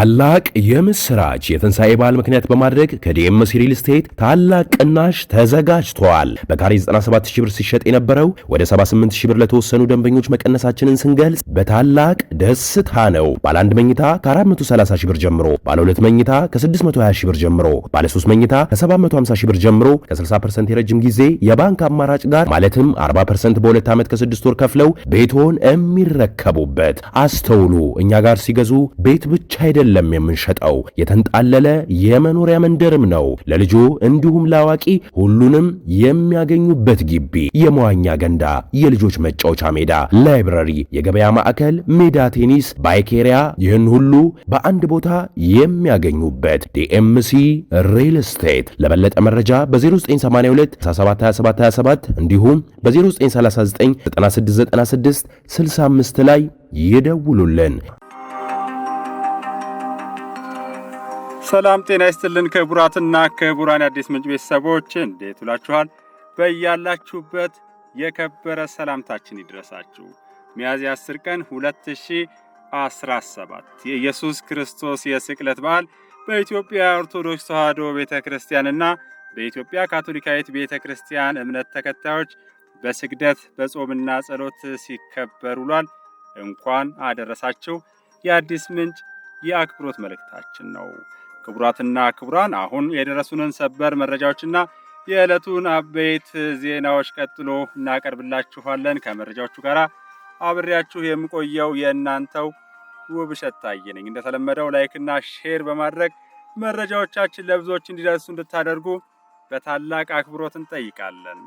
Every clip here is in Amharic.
ታላቅ የምስራች የትንሣኤ በዓል ምክንያት በማድረግ ከዲኤምሲ ሪል ስቴት ታላቅ ቅናሽ ተዘጋጅቷል። በካሬ 97000 ብር ሲሸጥ የነበረው ወደ 78000 ብር ለተወሰኑ ደንበኞች መቀነሳችንን ስንገልጽ በታላቅ ደስታ ነው። ባለ 1 መኝታ ከ430000 ብር ጀምሮ፣ ባለ 2 መኝታ ከ620000 ብር ጀምሮ፣ ባለ 3 መኝታ ከ750000 ብር ጀምሮ ከ60% የረጅም ጊዜ የባንክ አማራጭ ጋር ማለትም 40% በ2 ዓመት ከ6 ወር ከፍለው ቤቶን የሚረከቡበት። አስተውሉ፣ እኛ ጋር ሲገዙ ቤት ብቻ አይደለም የምንሸጠው፣ የተንጣለለ የመኖሪያ መንደርም ነው። ለልጆ እንዲሁም ለአዋቂ ሁሉንም የሚያገኙበት ግቢ፣ የመዋኛ ገንዳ፣ የልጆች መጫወቻ ሜዳ፣ ላይብረሪ፣ የገበያ ማዕከል፣ ሜዳ ቴኒስ፣ ባይኬሪያ፣ ይህን ሁሉ በአንድ ቦታ የሚያገኙበት ዲኤምሲ ሪል ስቴት። ለበለጠ መረጃ በ0982 172727 እንዲሁም በ0939 9696 65 ላይ ይደውሉልን። ሰላም ጤና ይስጥልን ክቡራትና ክቡራን አዲስ ምንጭ ቤተሰቦች እንዴት ውላችኋል? በያላችሁበት የከበረ ሰላምታችን ይድረሳችሁ። ሚያዝያ 10 ቀን 2017 የኢየሱስ ክርስቶስ የስቅለት በዓል በኢትዮጵያ ኦርቶዶክስ ተዋሕዶ ቤተክርስቲያንና በኢትዮጵያ ካቶሊካዊት ቤተክርስቲያን እምነት ተከታዮች በስግደት በጾምና ጸሎት ሲከበር ውሏል። እንኳን አደረሳችሁ የአዲስ ምንጭ የአክብሮት መልእክታችን ነው። ክቡራትና ክቡራን አሁን የደረሱንን ሰበር መረጃዎችና የዕለቱን አበይት ዜናዎች ቀጥሎ እናቀርብላችኋለን። ከመረጃዎቹ ጋር አብሬያችሁ የምቆየው የእናንተው ውብሸት ታየ ነኝ። እንደተለመደው ላይክና ሼር በማድረግ መረጃዎቻችን ለብዙዎች እንዲደርሱ እንድታደርጉ በታላቅ አክብሮት እንጠይቃለን።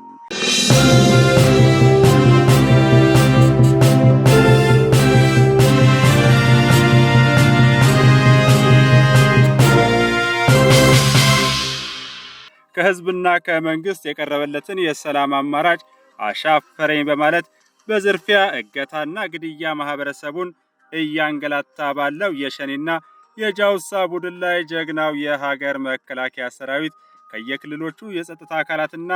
ከህዝብና ከመንግስት የቀረበለትን የሰላም አማራጭ አሻፈረኝ በማለት በዝርፊያ እገታና ግድያ ማህበረሰቡን እያንገላታ ባለው የሸኔና የጃውሳ ቡድን ላይ ጀግናው የሀገር መከላከያ ሰራዊት ከየክልሎቹ የጸጥታ አካላትና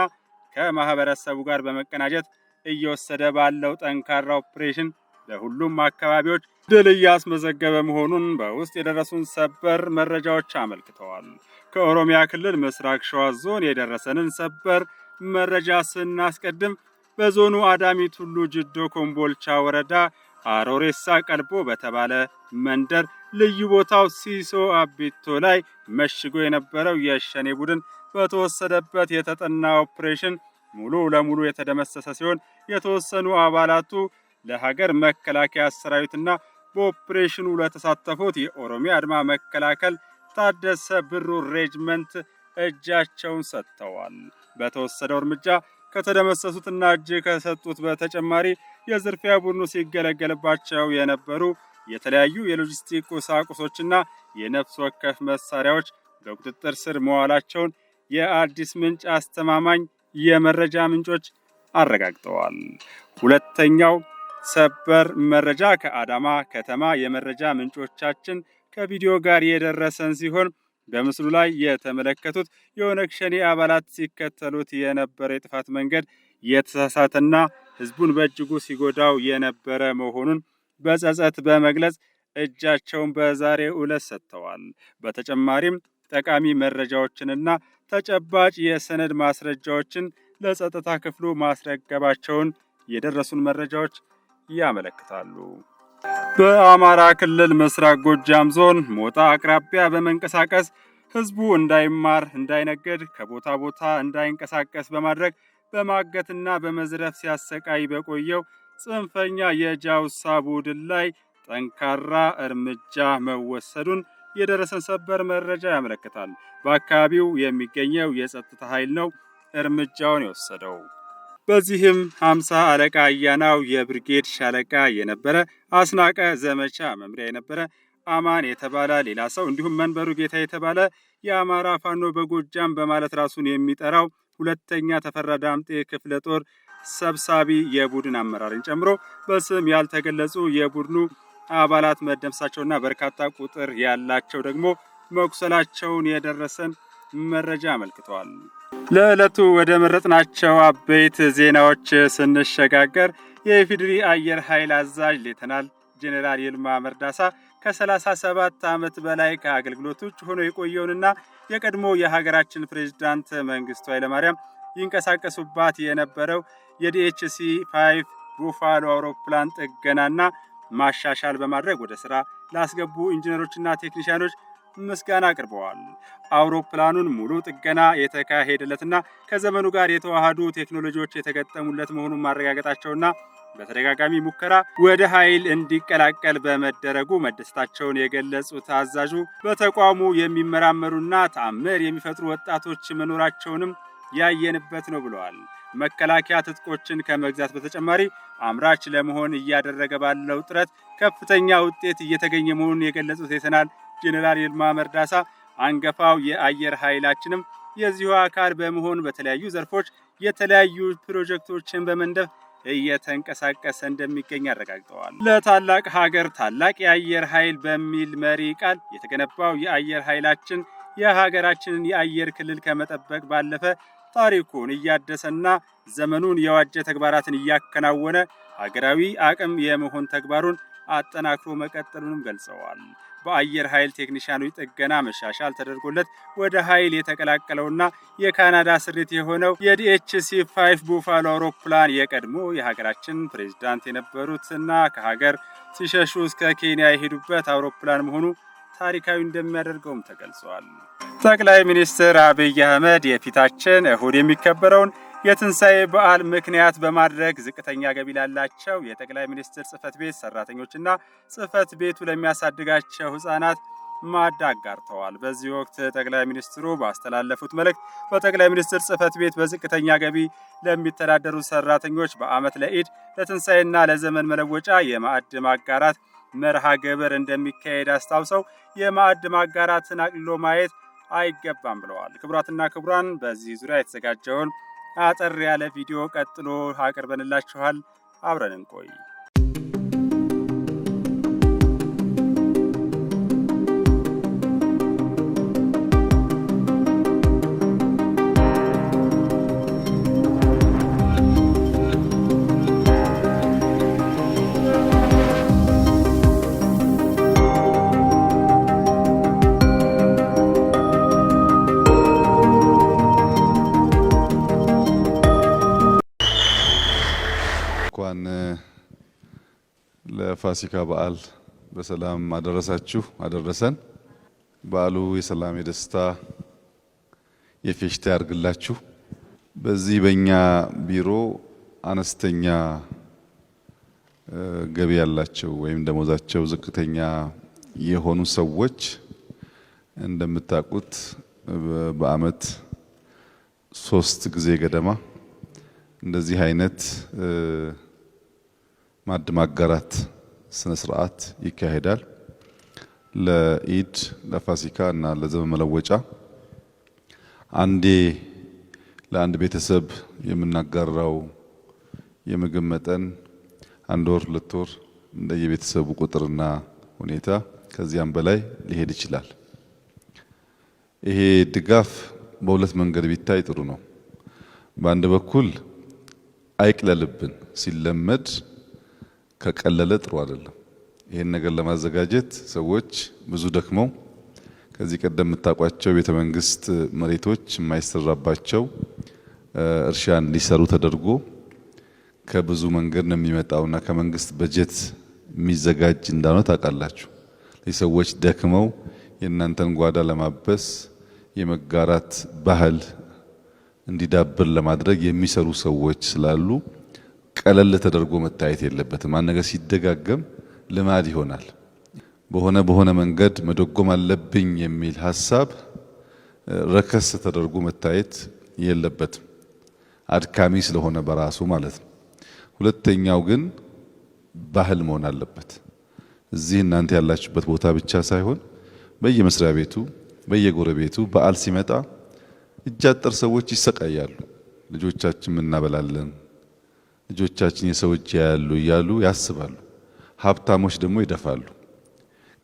ከማህበረሰቡ ጋር በመቀናጀት እየወሰደ ባለው ጠንካራ ኦፕሬሽን ለሁሉም አካባቢዎች ድል እያስመዘገበ መሆኑን በውስጥ የደረሱን ሰበር መረጃዎች አመልክተዋል። ከኦሮሚያ ክልል ምስራቅ ሸዋ ዞን የደረሰንን ሰበር መረጃ ስናስቀድም በዞኑ አዳሚ ቱሉ ጅዶ ኮምቦልቻ ወረዳ አሮሬሳ ቀልቦ በተባለ መንደር ልዩ ቦታው ሲሶ አቢቶ ላይ መሽጎ የነበረው የሸኔ ቡድን በተወሰደበት የተጠና ኦፕሬሽን ሙሉ ለሙሉ የተደመሰሰ ሲሆን የተወሰኑ አባላቱ ለሀገር መከላከያ ሰራዊትና በኦፕሬሽኑ ለተሳተፉት የኦሮሚያ አድማ መከላከል ታደሰ ብሩ ሬጅመንት እጃቸውን ሰጥተዋል። በተወሰደው እርምጃ ከተደመሰሱትና እጅ ከሰጡት በተጨማሪ የዝርፊያ ቡድኑ ሲገለገልባቸው የነበሩ የተለያዩ የሎጂስቲክ ቁሳቁሶችና የነፍስ ወከፍ መሳሪያዎች በቁጥጥር ስር መዋላቸውን የአዲስ ምንጭ አስተማማኝ የመረጃ ምንጮች አረጋግጠዋል። ሁለተኛው ሰበር መረጃ ከአዳማ ከተማ የመረጃ ምንጮቻችን ከቪዲዮ ጋር የደረሰን ሲሆን በምስሉ ላይ የተመለከቱት የኦነግ ሸኔ አባላት ሲከተሉት የነበረ የጥፋት መንገድ የተሳሳተና ህዝቡን በእጅጉ ሲጎዳው የነበረ መሆኑን በጸጸት በመግለጽ እጃቸውን በዛሬው ዕለት ሰጥተዋል። በተጨማሪም ጠቃሚ መረጃዎችንና ተጨባጭ የሰነድ ማስረጃዎችን ለጸጥታ ክፍሉ ማስረከባቸውን የደረሱን መረጃዎች ያመለክታሉ። በአማራ ክልል ምስራቅ ጎጃም ዞን ሞጣ አቅራቢያ በመንቀሳቀስ ህዝቡ እንዳይማር፣ እንዳይነገድ፣ ከቦታ ቦታ እንዳይንቀሳቀስ በማድረግ በማገትና በመዝረፍ ሲያሰቃይ በቆየው ጽንፈኛ የጃውሳ ቡድን ላይ ጠንካራ እርምጃ መወሰዱን የደረሰን ሰበር መረጃ ያመለክታል። በአካባቢው የሚገኘው የጸጥታ ኃይል ነው እርምጃውን የወሰደው። በዚህም 50 አለቃ አያናው የብርጌድ ሻለቃ የነበረ፣ አስናቀ ዘመቻ መምሪያ የነበረ፣ አማን የተባለ ሌላ ሰው እንዲሁም መንበሩ ጌታ የተባለ የአማራ ፋኖ በጎጃም በማለት ራሱን የሚጠራው ሁለተኛ ተፈራ ዳምጤ ክፍለ ጦር ሰብሳቢ የቡድን አመራርን ጨምሮ በስም ያልተገለጹ የቡድኑ አባላት መደምሳቸውና በርካታ ቁጥር ያላቸው ደግሞ መቁሰላቸውን የደረሰን መረጃ አመልክተዋል። ለዕለቱ ወደ መረጥናቸው አበይት ዜናዎች ስንሸጋገር የኢፌዴሪ አየር ኃይል አዛዥ ሌተናል ጄኔራል ይልማ መርዳሳ ከ37 ዓመት በላይ ከአገልግሎት ውጭ ሆኖ የቆየውንና የቀድሞ የሀገራችን ፕሬዝዳንት መንግስቱ ኃይለማርያም ይንቀሳቀሱባት የነበረው የዲኤችሲ 5 ቡፋሎ አውሮፕላን ጥገናና ማሻሻል በማድረግ ወደ ስራ ላስገቡ ኢንጂነሮችና ቴክኒሻኖች ምስጋና አቅርበዋል። አውሮፕላኑን ሙሉ ጥገና የተካሄደለትና ከዘመኑ ጋር የተዋሃዱ ቴክኖሎጂዎች የተገጠሙለት መሆኑን ማረጋገጣቸውና በተደጋጋሚ ሙከራ ወደ ኃይል እንዲቀላቀል በመደረጉ መደሰታቸውን የገለጹት አዛዡ በተቋሙ የሚመራመሩና ተአምር የሚፈጥሩ ወጣቶች መኖራቸውንም ያየንበት ነው ብለዋል። መከላከያ ትጥቆችን ከመግዛት በተጨማሪ አምራች ለመሆን እያደረገ ባለው ጥረት ከፍተኛ ውጤት እየተገኘ መሆኑን የገለጹት ሌተናል ጄኔራል ይልማ መርዳሳ አንገፋው የአየር ኃይላችንም የዚሁ አካል በመሆን በተለያዩ ዘርፎች የተለያዩ ፕሮጀክቶችን በመንደፍ እየተንቀሳቀሰ እንደሚገኝ አረጋግጠዋል። ለታላቅ ሀገር ታላቅ የአየር ኃይል በሚል መሪ ቃል የተገነባው የአየር ኃይላችን የሀገራችንን የአየር ክልል ከመጠበቅ ባለፈ ታሪኩን እያደሰና ዘመኑን የዋጀ ተግባራትን እያከናወነ ሀገራዊ አቅም የመሆን ተግባሩን አጠናክሮ መቀጠሉንም ገልጸዋል። በአየር ኃይል ቴክኒሻኖች ጥገና መሻሻል ተደርጎለት ወደ ኃይል የተቀላቀለውና የካናዳ ስሪት የሆነው የዲኤችሲ 5 ቡፋሎ አውሮፕላን የቀድሞ የሀገራችን ፕሬዝዳንት የነበሩትና ከሀገር ሲሸሹ እስከ ኬንያ የሄዱበት አውሮፕላን መሆኑ ታሪካዊ እንደሚያደርገውም ተገልጿል። ጠቅላይ ሚኒስትር አብይ አህመድ የፊታችን እሁድ የሚከበረውን የትንሣኤ በዓል ምክንያት በማድረግ ዝቅተኛ ገቢ ላላቸው የጠቅላይ ሚኒስትር ጽህፈት ቤት ሰራተኞችና ጽህፈት ቤቱ ለሚያሳድጋቸው ህፃናት ማዕድ አጋርተዋል። በዚህ ወቅት ጠቅላይ ሚኒስትሩ ባስተላለፉት መልእክት በጠቅላይ ሚኒስትር ጽህፈት ቤት በዝቅተኛ ገቢ ለሚተዳደሩ ሰራተኞች በዓመት ለኢድ ለትንሣኤና ለዘመን መለወጫ የማዕድ ማጋራት መርሃ ግብር እንደሚካሄድ አስታውሰው የማዕድ ማጋራትን አቅልሎ ማየት አይገባም ብለዋል። ክቡራትና ክቡራን በዚህ ዙሪያ የተዘጋጀውን አጠር ያለ ቪዲዮ ቀጥሎ አቅርበንላችኋል። አብረን እንቆይ። ለፋሲካ በዓል በሰላም አደረሳችሁ አደረሰን። በዓሉ የሰላም የደስታ የፌሽታ ያርግላችሁ። በዚህ በእኛ ቢሮ አነስተኛ ገቢ ያላቸው ወይም ደሞዛቸው ዝቅተኛ የሆኑ ሰዎች እንደምታውቁት በዓመት 3 ጊዜ ገደማ እንደዚህ አይነት ማዕድ ማጋራት ስነ ስርዓት ይካሄዳል። ለኢድ ለፋሲካ እና ለዘመን መለወጫ አንዴ ለአንድ ቤተሰብ የምናጋራው የምግብ መጠን 1 ወር 2 ወር እንደየቤተሰቡ ቁጥርና ሁኔታ ከዚያም በላይ ሊሄድ ይችላል። ይሄ ድጋፍ በሁለት መንገድ ቢታይ ጥሩ ነው። በአንድ በኩል አይቅለልብን፣ ሲለመድ ከቀለለ ጥሩ አይደለም። ይሄን ነገር ለማዘጋጀት ሰዎች ብዙ ደክመው ከዚህ ቀደም የምታውቋቸው ቤተ መንግስት መሬቶች የማይሰራባቸው እርሻ እንዲሰሩ ተደርጎ ከብዙ መንገድ ነው የሚመጣውና ከመንግስት በጀት የሚዘጋጅ እንዳልሆነ ታውቃላችሁ። ሰዎች ደክመው የእናንተን ጓዳ ለማበስ የመጋራት ባህል እንዲዳብር ለማድረግ የሚሰሩ ሰዎች ስላሉ ቀለል ተደርጎ መታየት የለበትም። አንድ ነገር ሲደጋገም ልማድ ይሆናል። በሆነ መንገድ መደጎም አለብኝ የሚል ሐሳብ ረከስ ተደርጎ መታየት የለበትም፣ አድካሚ ስለሆነ በራሱ ማለት ነው። ሁለተኛው ግን ባህል መሆን አለበት። እዚህ እናንተ ያላችሁበት ቦታ ብቻ ሳይሆን በየመስሪያ ቤቱ በየጎረቤቱ በዓል ሲመጣ እጅ አጠር ሰዎች ይሰቃያሉ። ልጆቻችን እናበላለን፣ ልጆቻችን የሰው እጅ ያያሉ እያሉ ያስባሉ። ሀብታሞች ደግሞ ይደፋሉ።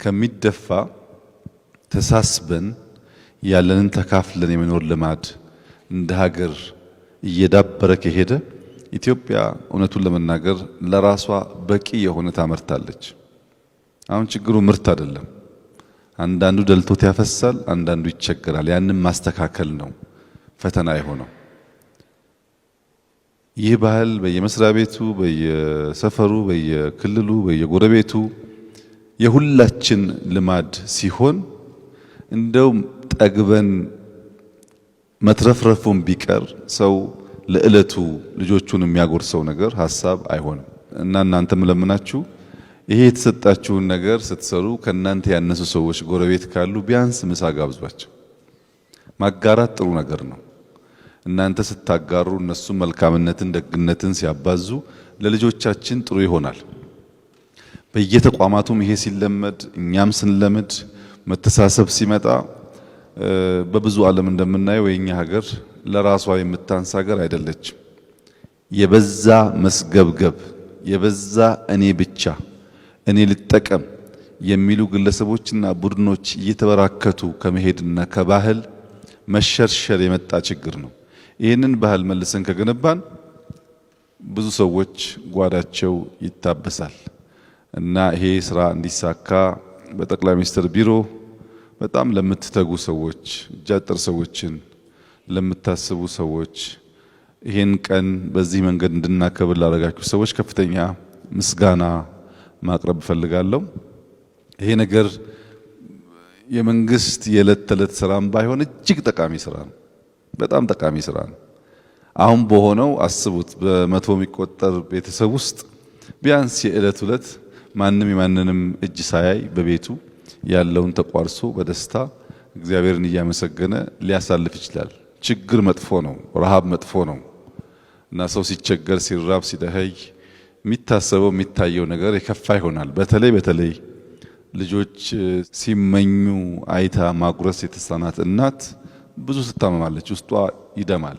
ከሚደፋ ተሳስበን ያለንን ተካፍለን የመኖር ልማድ እንደ ሀገር እየዳበረ ከሄደ ኢትዮጵያ እውነቱን ለመናገር ለራሷ በቂ የሆነ ታመርታለች። አሁን ችግሩ ምርት አይደለም። አንዳንዱ ደልቶት ያፈሳል፣ አንዳንዱ ይቸገራል። ያንን ማስተካከል ነው ፈተና የሆነው። ይህ ባህል በየመስሪያ ቤቱ፣ በየሰፈሩ፣ በየክልሉ፣ በየጎረቤቱ የሁላችን ልማድ ሲሆን እንደው ጠግበን መትረፍረፉን ቢቀር ሰው ለዕለቱ ልጆቹን የሚያጎርሰው ነገር ሐሳብ አይሆንም እና እናንተም ለምናችሁ ይሄ የተሰጣችሁን ነገር ስትሰሩ ከናንተ ያነሱ ሰዎች ጎረቤት ካሉ ቢያንስ ምሳ ጋብዟቸው። ማጋራት ጥሩ ነገር ነው። እናንተ ስታጋሩ እነሱ መልካምነትን ደግነትን ሲያባዙ ለልጆቻችን ጥሩ ይሆናል። በየተቋማቱም ይሄ ሲለመድ እኛም ስንለምድ መተሳሰብ ሲመጣ በብዙ ዓለም እንደምናየው የኛ ሀገር ለራሷ የምታንስ ሀገር አይደለችም። የበዛ መስገብገብ፣ የበዛ እኔ ብቻ እኔ ልጠቀም የሚሉ ግለሰቦችና ቡድኖች እየተበራከቱ ከመሄድና ከባህል መሸርሸር የመጣ ችግር ነው። ይህንን ባህል መልሰን ከገነባን ብዙ ሰዎች ጓዳቸው ይታበሳል እና ይሄ ስራ እንዲሳካ በጠቅላይ ሚኒስትር ቢሮ በጣም ለምትተጉ ሰዎች፣ እጃጠር ሰዎችን ለምታስቡ ሰዎች፣ ይሄን ቀን በዚህ መንገድ እንድናከብር ላደረጋችሁ ሰዎች ከፍተኛ ምስጋና ማቅረብ ፈልጋለሁ። ይሄ ነገር የመንግስት የዕለት ተዕለት ስራም ባይሆን እጅግ ጠቃሚ ስራ ነው። በጣም ጠቃሚ ስራ ነው። አሁን በሆነው አስቡት። በመቶ የሚቆጠር ቤተሰብ ውስጥ ቢያንስ የዕለት ዕለት ማንም የማንንም እጅ ሳያይ በቤቱ ያለውን ተቋርሶ በደስታ እግዚአብሔርን እያመሰገነ ሊያሳልፍ ይችላል። ችግር መጥፎ ነው፣ ረሃብ መጥፎ ነው እና ሰው ሲቸገር፣ ሲራብ፣ ሲደኸይ የሚታሰበው የሚታየው ነገር የከፋ ይሆናል። በተለይ ልጆች ሲመኙ አይታ ማጉረስ የተሳናት እናት ብዙ ትታመማለች፣ ውስጧ ይደማል።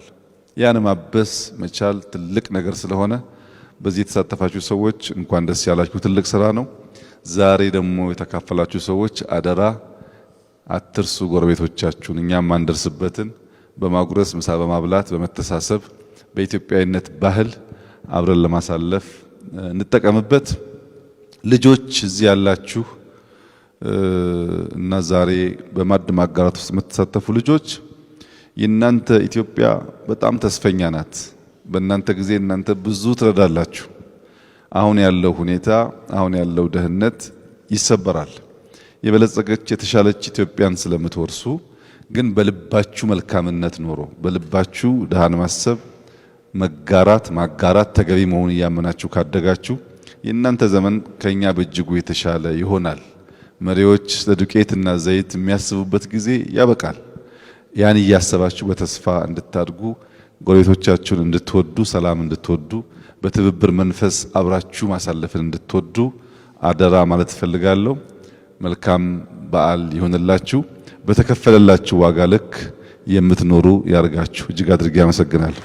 ያን ማበስ መቻል ትልቅ ነገር ስለሆነ በዚህ የተሳተፋችሁ ሰዎች እንኳን ደስ ያላችሁ። ትልቅ ስራ ነው። ዛሬ ደግሞ የተካፈላችሁ ሰዎች አደራ አትርሱ ጎረቤቶቻችሁን። እኛም አንደርስበትን በማጉረስ ምሳ በማብላት በመተሳሰብ በኢትዮጵያዊነት ባህል አብረን ለማሳለፍ እንጠቀምበት። ልጆች እዚህ ያላችሁ እና ዛሬ በማዕድ ማጋራት ውስጥ የምትሳተፉ ልጆች የእናንተ ኢትዮጵያ በጣም ተስፈኛ ናት። በእናንተ ጊዜ እናንተ ብዙ ትረዳላችሁ። አሁን ያለው ሁኔታ፣ አሁን ያለው ድህነት ይሰበራል። የበለጸገች የተሻለች ኢትዮጵያን ስለምትወርሱ ግን በልባችሁ መልካምነት ኖሮ በልባችሁ ድሃን ማሰብ መጋራት ማጋራት ተገቢ መሆኑን እያመናችሁ ካደጋችሁ የእናንተ ዘመን ከኛ በእጅጉ የተሻለ ይሆናል። መሪዎች ለዱቄትና ዘይት የሚያስቡበት ጊዜ ያበቃል። ያን እያሰባችሁ በተስፋ እንድታድጉ፣ ጎረቤቶቻችሁን እንድትወዱ፣ ሰላም እንድትወዱ፣ በትብብር መንፈስ አብራችሁ ማሳለፍን እንድትወዱ አደራ ማለት እፈልጋለሁ። መልካም በዓል ይሆንላችሁ። በተከፈለላችሁ ዋጋ ልክ የምትኖሩ ያርጋችሁ። እጅግ አድርጌ አመሰግናለሁ።